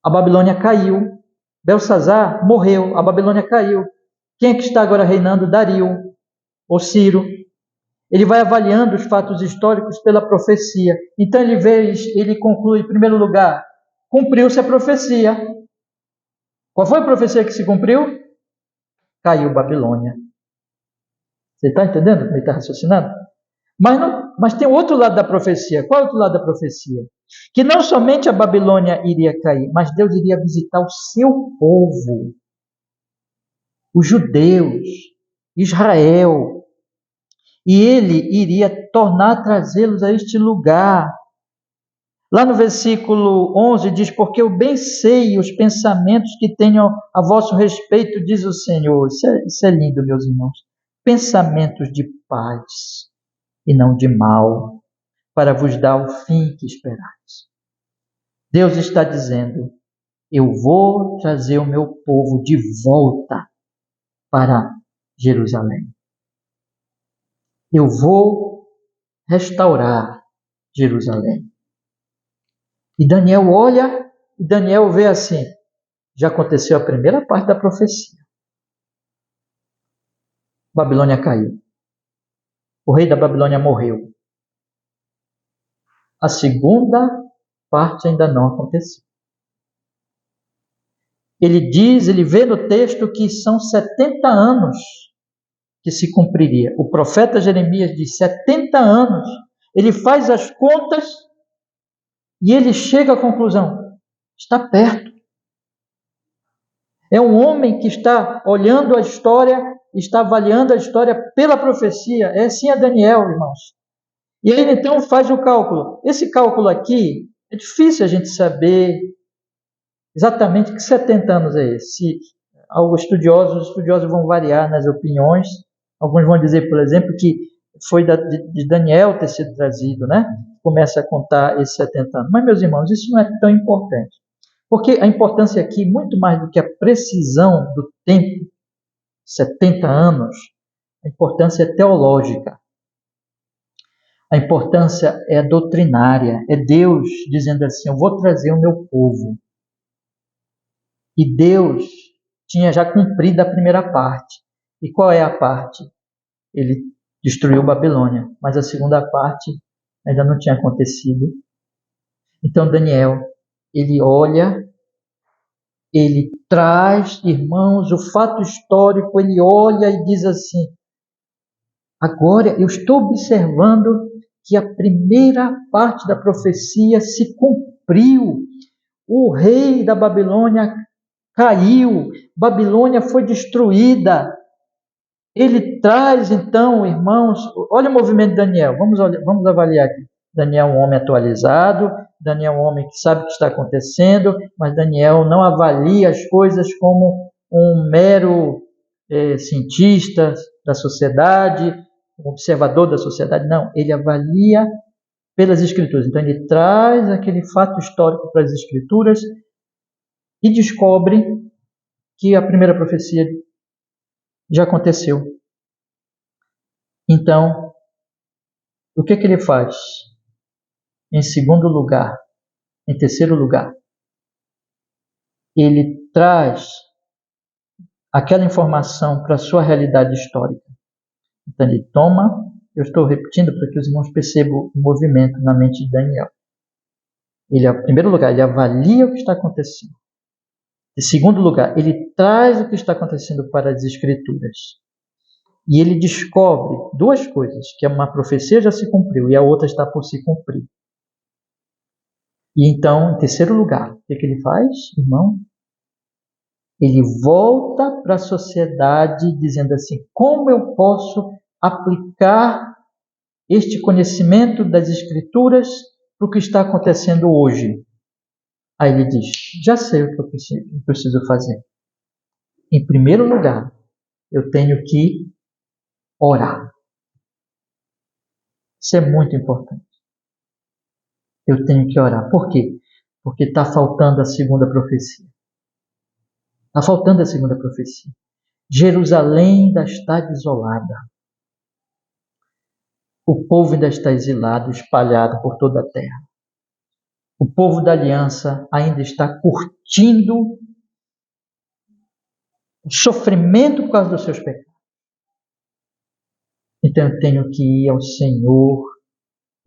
A Babilônia caiu. Belsazar morreu. A Babilônia caiu. Quem é que está agora reinando? Dario, ou Ciro. Ele vai avaliando os fatos históricos pela profecia. Então ele conclui, em primeiro lugar, cumpriu-se a profecia. Qual foi a profecia que se cumpriu? Caiu Babilônia. Você está entendendo como ele está raciocinando? Mas tem outro lado da profecia. Qual é o outro lado da profecia? Que não somente a Babilônia iria cair, mas Deus iria visitar o seu povo, os judeus, Israel. E ele iria trazê-los a este lugar. Lá no versículo 11 diz, porque eu bem sei os pensamentos que tenho a vosso respeito, diz o Senhor. Isso é lindo, meus irmãos. Pensamentos de paz e não de mal, para vos dar o fim que esperais. Deus está dizendo, eu vou trazer o meu povo de volta para Jerusalém. Eu vou restaurar Jerusalém. E Daniel olha, e Daniel vê assim, já aconteceu a primeira parte da profecia. Babilônia caiu. O rei da Babilônia morreu. A segunda parte ainda não aconteceu. Ele vê no texto que são 70 anos que se cumpriria. O profeta Jeremias diz 70 anos. Ele faz as contas e ele chega à conclusão, está perto. É um homem que está olhando a história, está avaliando a história pela profecia. É assim a Daniel, irmãos. E ele então faz o cálculo. Esse cálculo aqui, é difícil a gente saber exatamente que 70 anos é esse. Os estudiosos vão variar nas opiniões. Alguns vão dizer, por exemplo, que foi de Daniel ter sido trazido, né? Começa a contar esses 70 anos. Mas, meus irmãos, isso não é tão importante. Porque a importância aqui, muito mais do que a precisão do tempo, 70 anos, a importância é teológica. A importância é doutrinária. É Deus dizendo assim, eu vou trazer o meu povo. E Deus tinha já cumprido a primeira parte. E qual é a parte? Ele destruiu Babilônia, mas a segunda parte ainda não tinha acontecido. Então Daniel, ele olha, ele traz, irmãos, o fato histórico, ele olha e diz assim, agora eu estou observando que a primeira parte da profecia se cumpriu. O rei da Babilônia caiu, Babilônia foi destruída. Ele traz então, irmãos, olha o movimento de Daniel, vamos avaliar aqui. Daniel é um homem atualizado, Daniel é um homem que sabe o que está acontecendo, mas Daniel não avalia as coisas como um mero cientista, da sociedade, um observador da sociedade. Não, ele avalia pelas Escrituras. Então ele traz aquele fato histórico para as Escrituras e descobre que a primeira profecia já aconteceu. Então, o que ele faz? Em segundo lugar, em terceiro lugar, ele traz aquela informação para a sua realidade histórica. Então ele toma, eu estou repetindo para que os irmãos percebam o movimento na mente de Daniel. Ele, em primeiro lugar, ele avalia o que está acontecendo. Em segundo lugar, ele traz o que está acontecendo para as Escrituras. E ele descobre duas coisas, que uma profecia já se cumpriu e a outra está por se cumprir. E então, em terceiro lugar, o que ele faz, irmão? Ele volta para a sociedade dizendo assim, como eu posso aplicar este conhecimento das Escrituras para o que está acontecendo hoje? Aí ele diz, já sei o que eu preciso fazer. Em primeiro lugar, eu tenho que orar. Isso é muito importante. Eu tenho que orar. Por quê? Porque está faltando a segunda profecia. Está faltando a segunda profecia. Jerusalém ainda está desolada. O povo ainda está exilado, espalhado por toda a terra. O povo da aliança ainda está curtindo o sofrimento por causa dos seus pecados. Então eu tenho que ir ao Senhor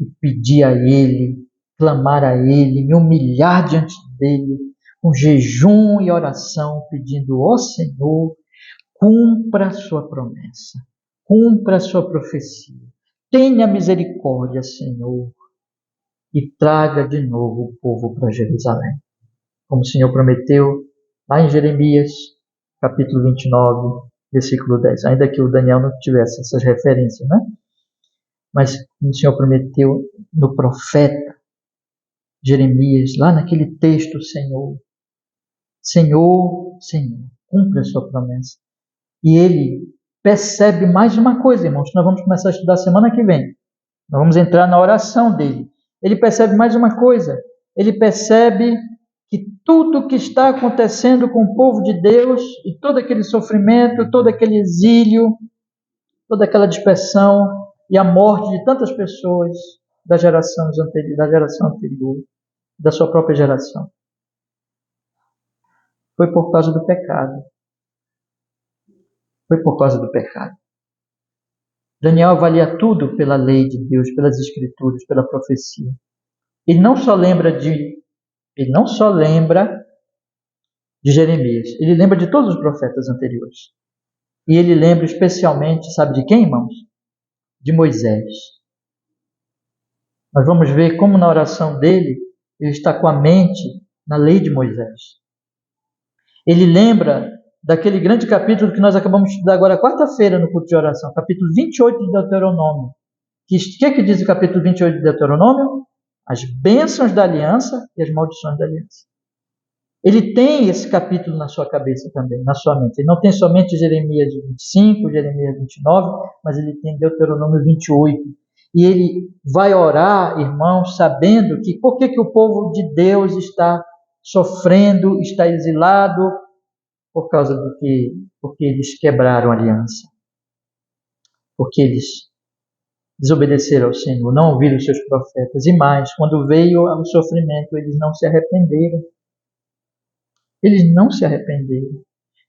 e pedir a Ele, clamar a Ele, me humilhar diante dEle, com jejum e oração, pedindo ao Senhor, cumpra a sua promessa, cumpra a sua profecia. Tenha misericórdia, Senhor, e traga de novo o povo para Jerusalém. Como o Senhor prometeu lá em Jeremias, capítulo 29, versículo 10. Ainda que o Daniel não tivesse essas referências, né? Mas o Senhor prometeu no profeta Jeremias, lá naquele texto, Senhor, cumpre a sua promessa. E ele percebe mais uma coisa, irmãos, que nós vamos começar a estudar semana que vem. Nós vamos entrar na oração dele. Ele percebe mais uma coisa. Ele percebe que tudo o que está acontecendo com o povo de Deus, e todo aquele sofrimento, todo aquele exílio, toda aquela dispersão e a morte de tantas pessoas da geração anterior, da sua própria geração, foi por causa do pecado. Foi por causa do pecado. Daniel avalia tudo pela lei de Deus, pelas Escrituras, pela profecia. Ele não só lembra de Jeremias, ele lembra de todos os profetas anteriores. E ele lembra especialmente, sabe de quem, irmãos? De Moisés. Nós vamos ver como na oração dele, ele está com a mente na lei de Moisés. Ele lembra daquele grande capítulo que nós acabamos de estudar agora quarta-feira no culto de oração, capítulo 28 de Deuteronômio. O que diz o capítulo 28 de Deuteronômio? As bênçãos da aliança e as maldições da aliança. Ele tem esse capítulo na sua cabeça também, na sua mente. Ele não tem somente Jeremias 25, Jeremias 29, mas ele tem Deuteronômio 28. E ele vai orar, irmãos, sabendo que por que o povo de Deus está sofrendo, está exilado, porque eles quebraram a aliança. Porque eles desobedeceram ao Senhor, não ouviram os seus profetas. E mais, quando veio o sofrimento, eles não se arrependeram. Eles não se arrependeram.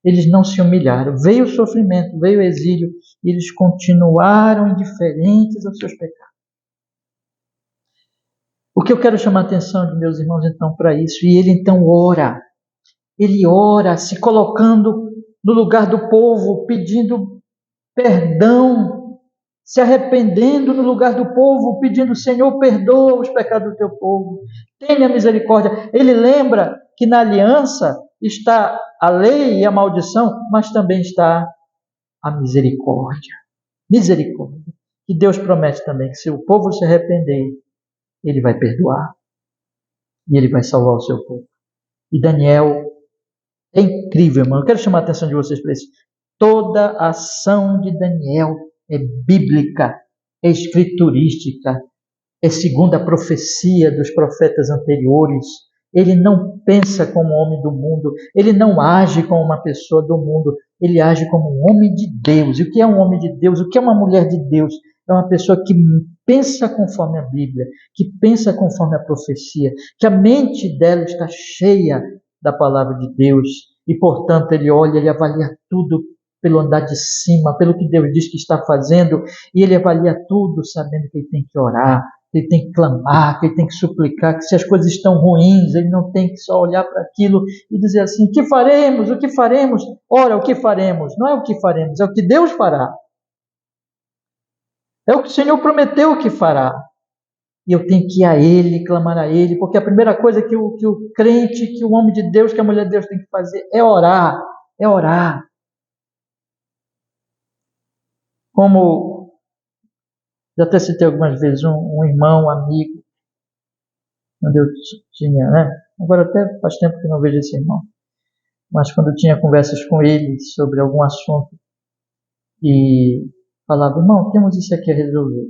Eles não se humilharam. Veio o sofrimento, veio o exílio, e eles continuaram indiferentes aos seus pecados. O que eu quero chamar a atenção de meus irmãos, então, para isso, e ele então ora. Ele ora, se colocando no lugar do povo, pedindo perdão, se arrependendo no lugar do povo, pedindo, Senhor, perdoa os pecados do teu povo, tenha misericórdia. Ele lembra que na aliança está a lei e a maldição, mas também está a misericórdia. Misericórdia. E Deus promete também que se o povo se arrepender, Ele vai perdoar. E Ele vai salvar o seu povo. E Daniel é incrível, irmão. Eu quero chamar a atenção de vocês para isso. Toda a ação de Daniel é bíblica, é escriturística, é segundo a profecia dos profetas anteriores. Ele não pensa como homem do mundo, ele não age como uma pessoa do mundo, ele age como um homem de Deus. E o que é um homem de Deus? O que é uma mulher de Deus? É uma pessoa que pensa conforme a Bíblia, que pensa conforme a profecia, que a mente dela está cheia da palavra de Deus. E, portanto, ele olha, ele avalia tudo pelo andar de cima, pelo que Deus diz que está fazendo, e ele avalia tudo sabendo que ele tem que orar, que ele tem que clamar, que ele tem que suplicar, que se as coisas estão ruins, ele não tem que só olhar para aquilo e dizer assim, o que faremos? O que faremos? Ora, o que faremos? Não é o que faremos, é o que Deus fará. É o que o Senhor prometeu que fará. E eu tenho que ir a Ele, clamar a Ele, porque a primeira coisa que o crente, que o homem de Deus, que a mulher de Deus tem que fazer é orar. É orar. Como já até citei algumas vezes, um irmão, um amigo, quando eu tinha, né? Agora até faz tempo que não vejo esse irmão, mas quando eu tinha conversas com ele sobre algum assunto e falava, irmão, temos isso aqui a resolver.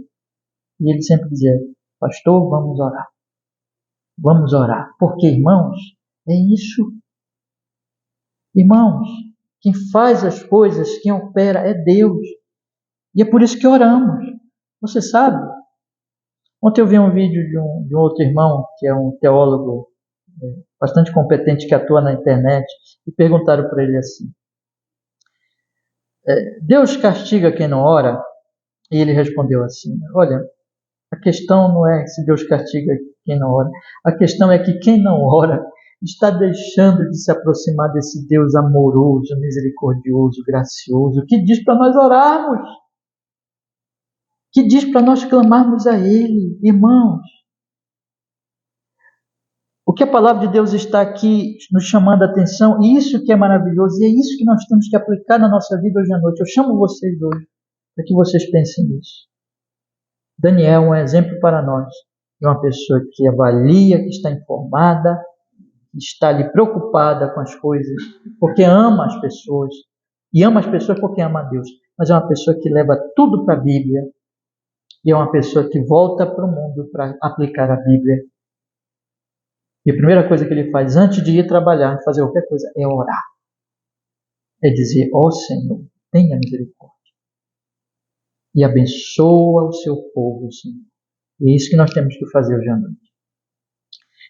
E ele sempre dizia, pastor, vamos orar. Vamos orar. Porque, irmãos, é isso. Irmãos, quem faz as coisas, quem opera é Deus. E é por isso que oramos. Você sabe? Ontem eu vi um vídeo de um outro irmão, que é um teólogo bastante competente, que atua na internet, e perguntaram para ele assim, Deus castiga quem não ora? E ele respondeu assim, olha, a questão não é se Deus castiga quem não ora, a questão é que quem não ora está deixando de se aproximar desse Deus amoroso, misericordioso, gracioso, que diz para nós orarmos, que diz para nós clamarmos a Ele, irmãos. O que a palavra de Deus está aqui nos chamando a atenção, e isso que é maravilhoso, e é isso que nós temos que aplicar na nossa vida hoje à noite. Eu chamo vocês hoje para que vocês pensem nisso. Daniel é um exemplo para nós de uma pessoa que avalia, que está informada, que está ali preocupada com as coisas, porque ama as pessoas, e ama as pessoas porque ama a Deus, mas é uma pessoa que leva tudo para a Bíblia, e é uma pessoa que volta para o mundo para aplicar a Bíblia. E a primeira coisa que ele faz antes de ir trabalhar, fazer qualquer coisa, é orar. É dizer, ó Senhor, tenha misericórdia. E abençoa o seu povo, Senhor. E é isso que nós temos que fazer hoje à noite.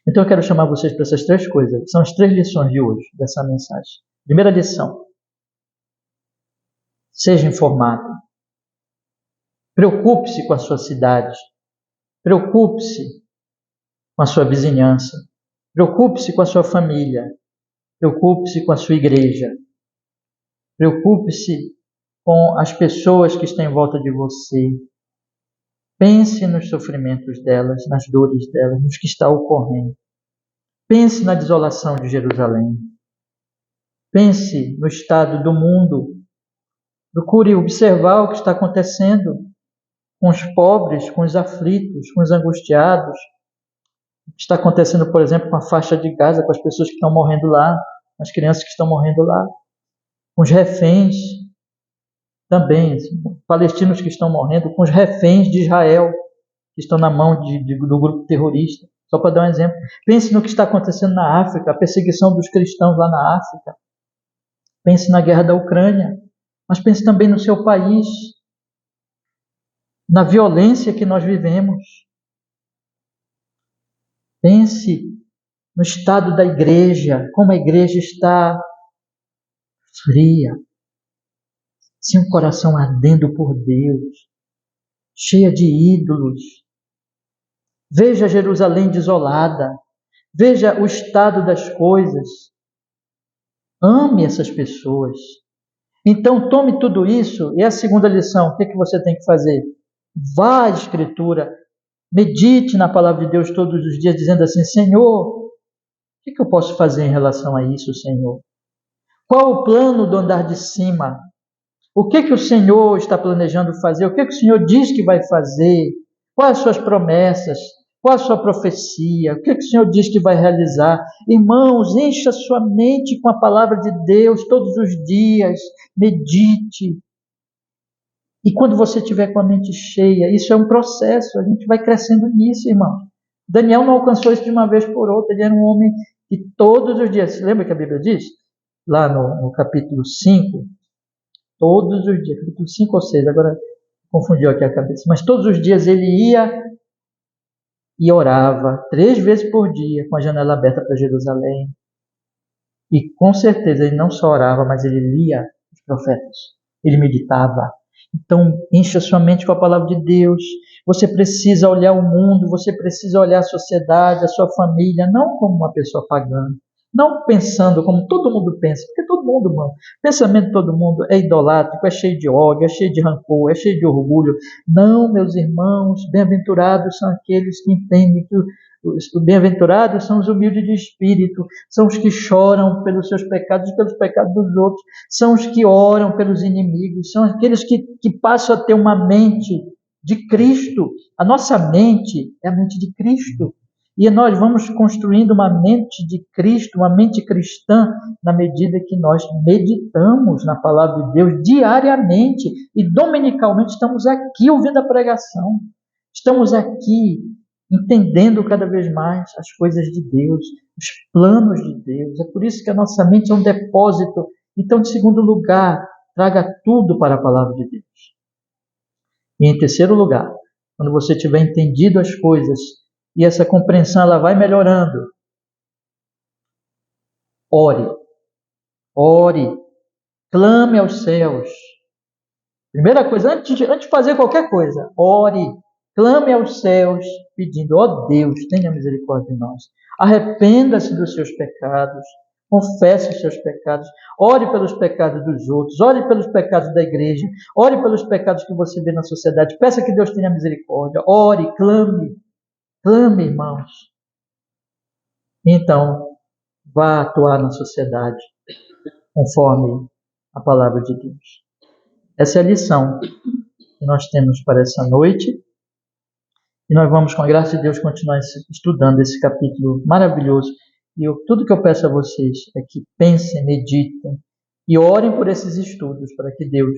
Então eu quero chamar vocês para essas três coisas. São as três lições de hoje, dessa mensagem. Primeira lição. Seja informado. Preocupe-se com a sua cidade. Preocupe-se com a sua vizinhança. Preocupe-se com a sua família. Preocupe-se com a sua igreja. Preocupe-se com as pessoas que estão em volta de você. Pense nos sofrimentos delas, nas dores delas, nos que está ocorrendo. Pense na desolação de Jerusalém. Pense no estado do mundo. Procure observar o que está acontecendo com os pobres, com os aflitos, com os angustiados. O que está acontecendo, por exemplo, com a faixa de Gaza, com as pessoas que estão morrendo lá, as crianças que estão morrendo lá, com os reféns também, palestinos que estão morrendo, com os reféns de Israel, que estão na mão do grupo terrorista. Só para dar um exemplo. Pense no que está acontecendo na África, a perseguição dos cristãos lá na África. Pense na guerra da Ucrânia, mas pense também no seu país, na violência que nós vivemos. Pense no estado da igreja, como a igreja está fria, sem um coração ardendo por Deus, cheia de ídolos. Veja Jerusalém desolada, veja o estado das coisas. Ame essas pessoas. Então tome tudo isso, e a segunda lição, o que você tem que fazer? Vá à Escritura, medite na palavra de Deus todos os dias, dizendo assim, Senhor, o que eu posso fazer em relação a isso, Senhor? Qual o plano do andar de cima? O que o Senhor está planejando fazer? O que o Senhor diz que vai fazer? Quais as suas promessas? Qual a sua profecia? O que o Senhor diz que vai realizar? Irmãos, encha a sua mente com a palavra de Deus todos os dias. Medite. E quando você estiver com a mente cheia, isso é um processo, a gente vai crescendo nisso, irmão. Daniel não alcançou isso de uma vez por outra, ele era um homem que todos os dias, lembra que a Bíblia diz? Lá no capítulo 5, todos os dias, capítulo 5 ou 6, agora confundiu aqui a cabeça, mas todos os dias ele ia e orava 3 vezes por dia, com a janela aberta para Jerusalém. E com certeza ele não só orava, mas ele lia os profetas, ele meditava. Então, encha sua mente com a palavra de Deus. Você precisa olhar o mundo, você precisa olhar a sociedade, a sua família, não como uma pessoa pagã, não pensando como todo mundo pensa, porque todo mundo, mano, o pensamento de todo mundo é idolátrico, é cheio de ódio, é cheio de rancor, é cheio de orgulho. Não, meus irmãos, bem-aventurados são aqueles que entendem que os bem-aventurados são os humildes de espírito, são os que choram pelos seus pecados e pelos pecados dos outros, são os que oram pelos inimigos, são aqueles que passam a ter uma mente de Cristo. A nossa mente é a mente de Cristo. E nós vamos construindo uma mente de Cristo, uma mente cristã, na medida que nós meditamos na palavra de Deus diariamente e dominicalmente estamos aqui ouvindo a pregação. Estamos aqui entendendo cada vez mais as coisas de Deus, os planos de Deus. É por isso que a nossa mente é um depósito. Então, em segundo lugar, traga tudo para a palavra de Deus. E em terceiro lugar, quando você tiver entendido as coisas e essa compreensão ela vai melhorando, ore, ore, clame aos céus. Primeira coisa, antes de fazer qualquer coisa, ore, clame aos céus, pedindo, ó Deus, tenha misericórdia de nós. Arrependa-se dos seus pecados, confesse os seus pecados, ore pelos pecados dos outros, ore pelos pecados da igreja, ore pelos pecados que você vê na sociedade, peça que Deus tenha misericórdia, ore, clame, irmãos. Então, vá atuar na sociedade conforme a palavra de Deus. Essa é a lição que nós temos para essa noite. E nós vamos, com a graça de Deus, continuar estudando esse capítulo maravilhoso. E tudo que eu peço a vocês é que pensem, meditem e orem por esses estudos para que Deus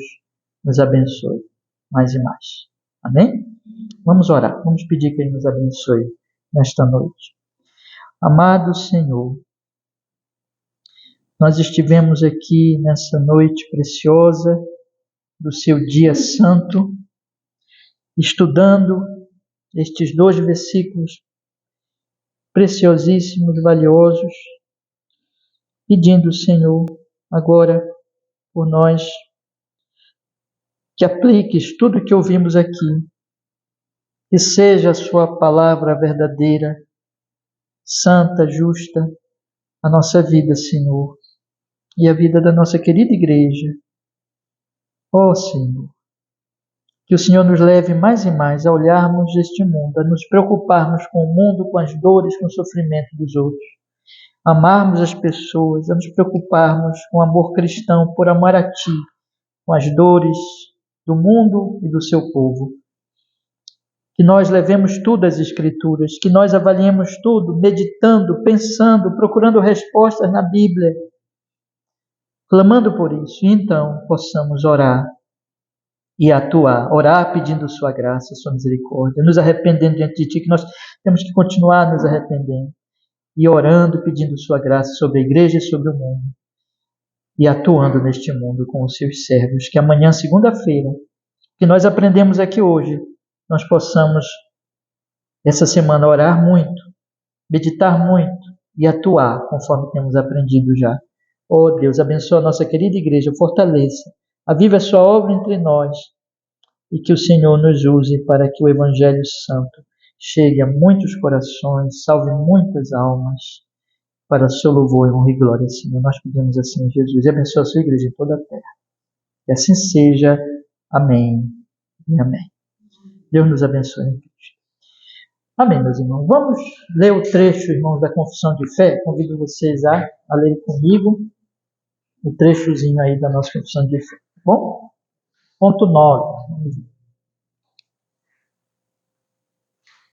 nos abençoe mais e mais. Amém? Vamos orar. Vamos pedir que Ele nos abençoe nesta noite. Amado Senhor, nós estivemos aqui nessa noite preciosa do seu dia santo, estudando estes 2 versículos preciosíssimos, valiosos, pedindo, Senhor, agora por nós, que apliques tudo que ouvimos aqui, que seja a sua palavra verdadeira, santa, justa, a nossa vida, Senhor, e a vida da nossa querida igreja. Ó Senhor, que o Senhor nos leve mais e mais a olharmos este mundo, a nos preocuparmos com o mundo, com as dores, com o sofrimento dos outros, amarmos as pessoas, a nos preocuparmos com o amor cristão, por amar a Ti, com as dores do mundo e do seu povo. Que nós levemos tudo às Escrituras, que nós avaliemos tudo, meditando, pensando, procurando respostas na Bíblia, clamando por isso, e então possamos orar e atuar, orar pedindo sua graça, sua misericórdia, nos arrependendo diante de Ti, que nós temos que continuar nos arrependendo, e orando, pedindo sua graça sobre a igreja e sobre o mundo, e atuando neste mundo com os seus servos, que amanhã, segunda-feira, que nós aprendemos aqui hoje, nós possamos, essa semana, orar muito, meditar muito e atuar conforme temos aprendido já. Oh Deus, abençoa a nossa querida igreja, fortaleça, aviva a sua obra entre nós e que o Senhor nos use para que o Evangelho Santo chegue a muitos corações, salve muitas almas, para o seu louvor, honra e glória, Senhor. Nós pedimos assim, Jesus, e abençoa a sua igreja em toda a terra. Que assim seja. Amém e amém. Deus nos abençoe em Cristo. Amém, meus irmãos. Vamos ler o trecho, irmãos, da Confissão de Fé. Convido vocês a lerem comigo o trechozinho aí da nossa Confissão de Fé. Tá bom? Ponto 9. Vamos ver.